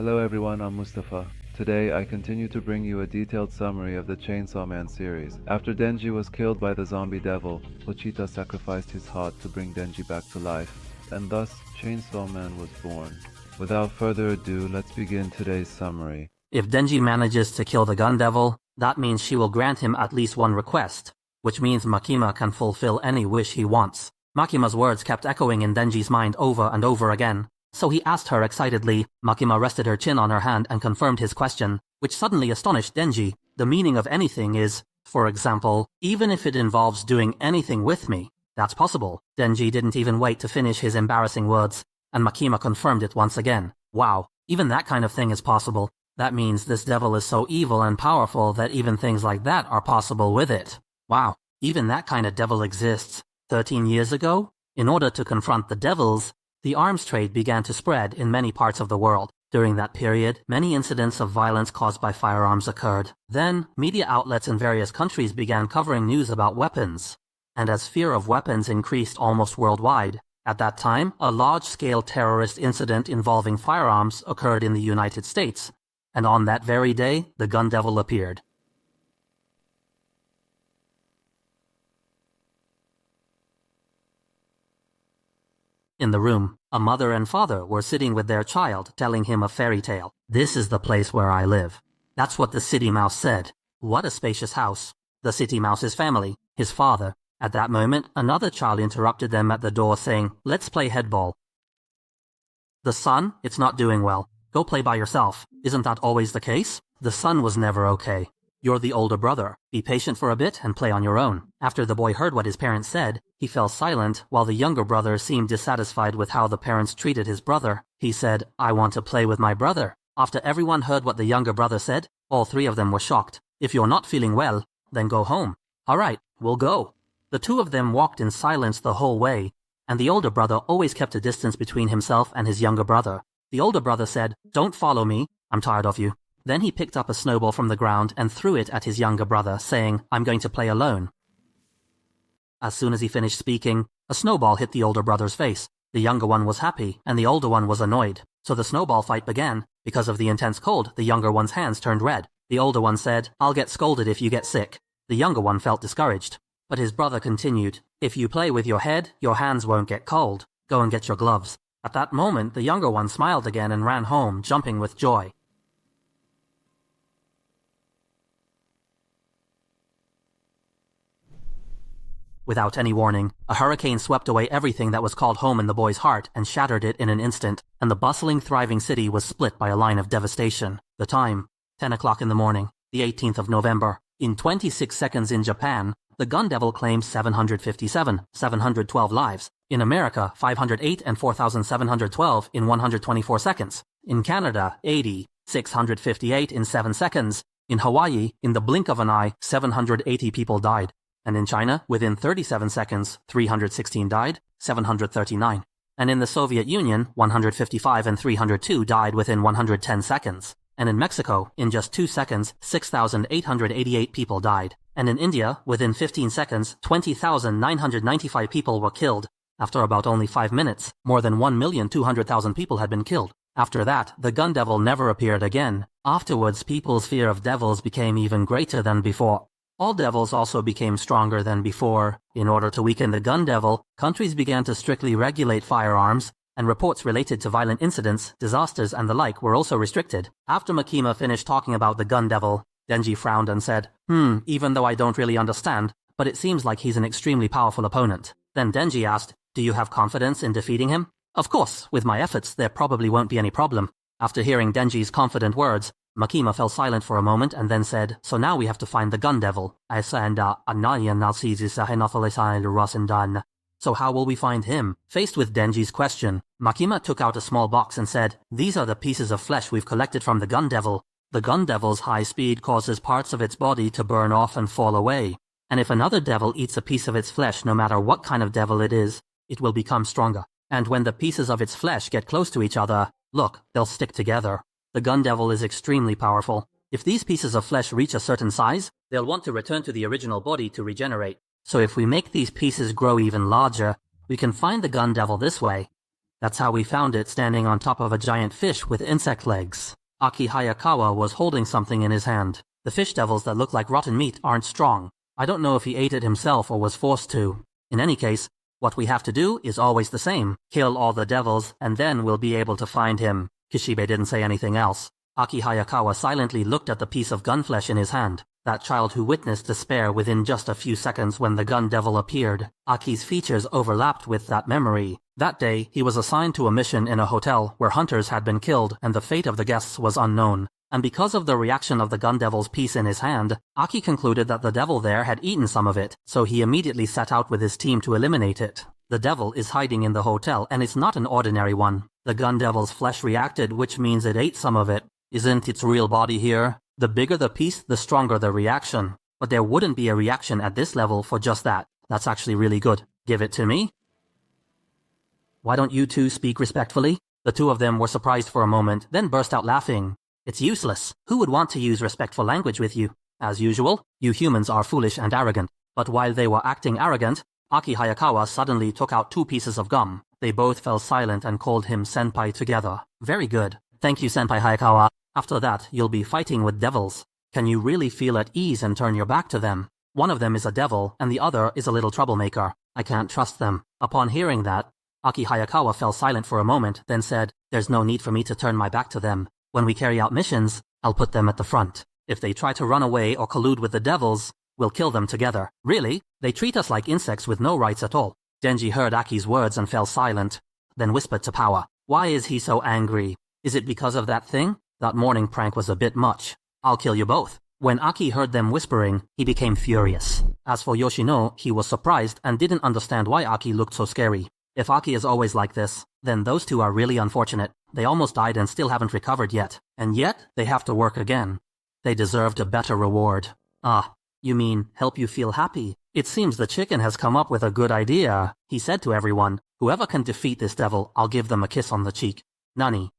Hello everyone, I'm Mustafa. Today I continue to bring you a detailed summary of the Chainsaw Man series. After Denji was killed by the zombie devil, Pochita sacrificed his heart to bring Denji back to life, and thus Chainsaw Man was born. Without further ado, let's begin today's summary. If Denji manages to kill the gun devil, that means she will grant him at least one request, which means Makima can fulfill any wish he wants. Makima's words kept echoing in Denji's mind over and over again, so he asked her excitedly. Makima rested her chin on her hand and confirmed his question, which suddenly astonished Denji. The meaning of anything is, for example, even if it involves doing anything with me, that's possible. Denji didn't even wait to finish his embarrassing words, and Makima confirmed it once again. Wow, even that kind of thing is possible. That means this devil is so evil and powerful that even things like that are possible with it. Wow, even that kind of devil exists. 13 years ago, in order to confront the devils, the arms trade began to spread in many parts of the world. During that period, many incidents of violence caused by firearms occurred. Then, media outlets in various countries began covering news about weapons. And as fear of weapons increased almost worldwide, at that time, a large-scale terrorist incident involving firearms occurred in the United States. And on that very day, the gun devil appeared. In the room, a mother and father were sitting with their child, telling him a fairy tale. This is the place where I live. That's what the city mouse said. What a spacious house. The city mouse's family, his father. At that moment, another child interrupted them at the door saying, "Let's play headball." The son, it's not doing well. Go play by yourself. Isn't that always the case? The son was never okay. You're the older brother. Be patient for a bit and play on your own. After the boy heard what his parents said, he fell silent while the younger brother seemed dissatisfied with how the parents treated his brother. He said, "I want to play with my brother." After everyone heard what the younger brother said, all three of them were shocked. "If you're not feeling well, then go home." "All right, we'll go." The two of them walked in silence the whole way, and the older brother always kept a distance between himself and his younger brother. The older brother said, "Don't follow me. I'm tired of you." Then he picked up a snowball from the ground and threw it at his younger brother, saying, "I'm going to play alone." As soon as he finished speaking, a snowball hit the older brother's face. The younger one was happy, and the older one was annoyed. So the snowball fight began. Because of the intense cold, the younger one's hands turned red. The older one said, "I'll get scolded if you get sick." The younger one felt discouraged. But his brother continued, "If you play with your head, your hands won't get cold. Go and get your gloves." At that moment, the younger one smiled again and ran home, jumping with joy. Without any warning, a hurricane swept away everything that was called home in the boy's heart and shattered it in an instant, and the bustling, thriving city was split by a line of devastation. The time, 10 o'clock in the morning, the 18th of November. In 26 seconds in Japan, the gun devil claimed 712 lives. In America, 508 and 4,712 in 124 seconds. In Canada, 658 in 7 seconds. In Hawaii, in the blink of an eye, 780 people died. And in China, within 37 seconds, 316 died, 739. And in the Soviet Union, 155 and 302 died within 110 seconds. And in Mexico, in just 2 seconds, 6,888 people died. And in India, within 15 seconds, 20,995 people were killed. After about only 5 minutes, more than 1,200,000 people had been killed. After that, the gun devil never appeared again. Afterwards, people's fear of devils became even greater than before. All devils also became stronger than before. In order to weaken the gun devil, countries began to strictly regulate firearms, and reports related to violent incidents, disasters, and the like were also restricted. After Makima finished talking about the gun devil, Denji frowned and said, even though I don't really understand, but it seems like he's an extremely powerful opponent. Then Denji asked, "Do you have confidence in defeating him?" "Of course, with my efforts, there probably won't be any problem." After hearing Denji's confident words, Makima fell silent for a moment and then said, "So now we have to find the gun devil." "So how will we find him?" Faced with Denji's question, Makima took out a small box and said, "These are the pieces of flesh we've collected from the gun devil. The gun devil's high speed causes parts of its body to burn off and fall away. And if another devil eats a piece of its flesh, no matter what kind of devil it is, it will become stronger. And when the pieces of its flesh get close to each other, look, they'll stick together. The gun devil is extremely powerful. If these pieces of flesh reach a certain size, they'll want to return to the original body to regenerate. So if we make these pieces grow even larger, we can find the gun devil this way." That's how we found it standing on top of a giant fish with insect legs. Aki Hayakawa was holding something in his hand. The fish devils that look like rotten meat aren't strong. I don't know if he ate it himself or was forced to. In any case, what we have to do is always the same. Kill all the devils, and then we'll be able to find him. Kishibe didn't say anything else. Aki Hayakawa silently looked at the piece of gun flesh in his hand. That child who witnessed despair within just a few seconds when the gun devil appeared. Aki's features overlapped with that memory. That day, he was assigned to a mission in a hotel where hunters had been killed and the fate of the guests was unknown. And because of the reaction of the gun devil's piece in his hand, Aki concluded that the devil there had eaten some of it, so he immediately set out with his team to eliminate it. The devil is hiding in the hotel, and it's not an ordinary one. The gun devil's flesh reacted, which means it ate some of it. Isn't its real body here? The bigger the piece, the stronger the reaction. But there wouldn't be a reaction at this level for just that. That's actually really good. Give it to me. Why don't you two speak respectfully? The two of them were surprised for a moment, then burst out laughing. It's useless. Who would want to use respectful language with you? As usual, you humans are foolish and arrogant. But while they were acting arrogant, Aki Hayakawa suddenly took out 2 pieces of gum. They both fell silent and called him Senpai together. Very good. Thank you, Senpai Hayakawa. After that, you'll be fighting with devils. Can you really feel at ease and turn your back to them? One of them is a devil, and the other is a little troublemaker. I can't trust them. Upon hearing that, Aki Hayakawa fell silent for a moment, then said, There's no need for me to turn my back to them. When we carry out missions, I'll put them at the front. If they try to run away or collude with the devils, we'll kill them together. Really? They treat us like insects with no rights at all. Denji heard Aki's words and fell silent, then whispered to Power. Why is he so angry? Is it because of that thing? That morning prank was a bit much. I'll kill you both. When Aki heard them whispering, he became furious. As for Yoshino, he was surprised and didn't understand why Aki looked so scary. If Aki is always like this, then those two are really unfortunate. They almost died and still haven't recovered yet. And yet, they have to work again. They deserved a better reward. Ah, you mean, help you feel happy? It seems the chicken has come up with a good idea. He said to everyone, Whoever can defeat this devil, I'll give them a kiss on the cheek. Nani?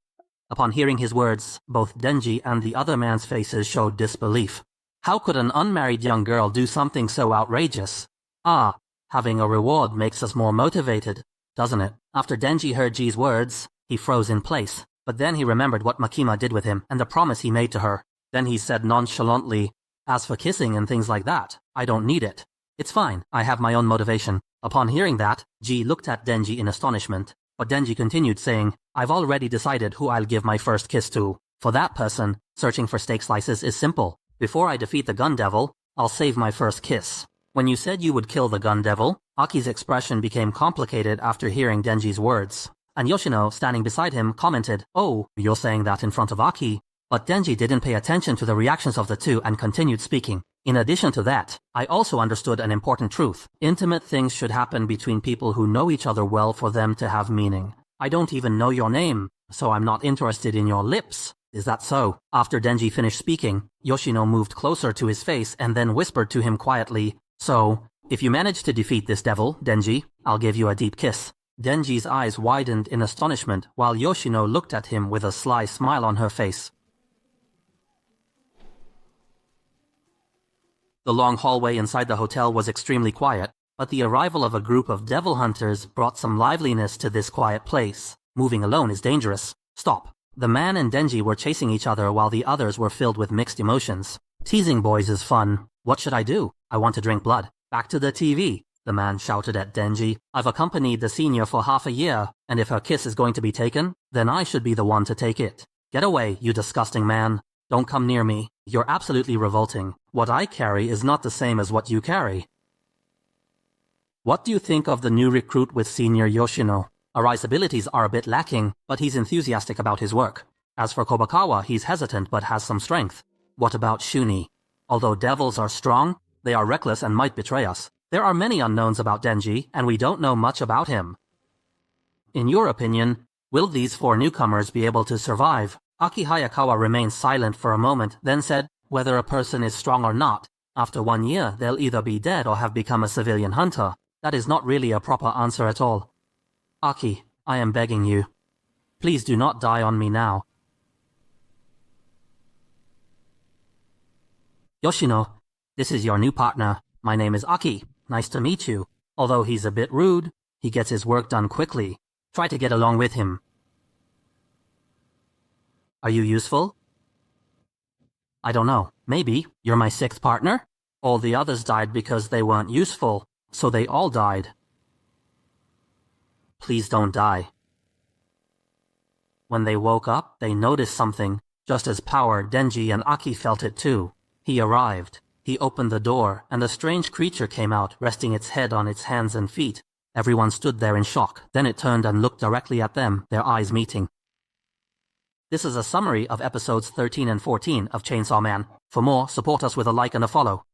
Upon hearing his words, both Denji and the other man's faces showed disbelief. How could an unmarried young girl do something so outrageous? Ah, having a reward makes us more motivated, doesn't it? After Denji heard Ji's words, he froze in place. But then he remembered what Makima did with him and the promise he made to her. Then he said nonchalantly, As for kissing and things like that, I don't need it. It's fine, I have my own motivation. Upon hearing that, Ji looked at Denji in astonishment. But Denji continued saying, I've already decided who I'll give my first kiss to. For that person, searching for steak slices is simple. Before I defeat the gun devil, I'll save my first kiss. When you said you would kill the gun devil, Aki's expression became complicated after hearing Denji's words. And Yoshino, standing beside him, commented, Oh, you're saying that in front of Aki. But Denji didn't pay attention to the reactions of the two and continued speaking. In addition to that, I also understood an important truth. Intimate things should happen between people who know each other well for them to have meaning. I don't even know your name, so I'm not interested in your lips. Is that so? After Denji finished speaking, Yoshino moved closer to his face and then whispered to him quietly, So, if you manage to defeat this devil, Denji, I'll give you a deep kiss. Denji's eyes widened in astonishment while Yoshino looked at him with a sly smile on her face. The long hallway inside the hotel was extremely quiet, but the arrival of a group of devil hunters brought some liveliness to this quiet place. Moving alone is dangerous. Stop. The man and Denji were chasing each other while the others were filled with mixed emotions. Teasing boys is fun. What should I do? I want to drink blood. Back to the TV. The man shouted at Denji. I've accompanied the senior for half a year, and if her kiss is going to be taken, then I should be the one to take it. Get away, you disgusting man. Don't come near me. You're absolutely revolting. What I carry is not the same as what you carry. What do you think of the new recruit with Senior Yoshino? Arai's abilities are a bit lacking, but he's enthusiastic about his work. As for Kobakawa, he's hesitant but has some strength. What about Shuni? Although devils are strong, they are reckless and might betray us. There are many unknowns about Denji, and we don't know much about him. In your opinion, will these 4 newcomers be able to survive? Aki Hayakawa remained silent for a moment, then said, Whether a person is strong or not, after 1 year they'll either be dead or have become a civilian hunter. That is not really a proper answer at all. Aki, I am begging you. Please do not die on me now. Yoshino, this is your new partner. My name is Aki. Nice to meet you. Although he's a bit rude, he gets his work done quickly. Try to get along with him. Are you useful? I don't know. Maybe. You're my sixth partner? All the others died because they weren't useful, so they all died. Please don't die. When they woke up, they noticed something. Just as Power, Denji, and Aki felt it too. He arrived. He opened the door, and a strange creature came out, resting its head on its hands and feet. Everyone stood there in shock. Then it turned and looked directly at them, their eyes meeting. This is a summary of episodes 13 and 14 of Chainsaw Man. For more, support us with a like and a follow.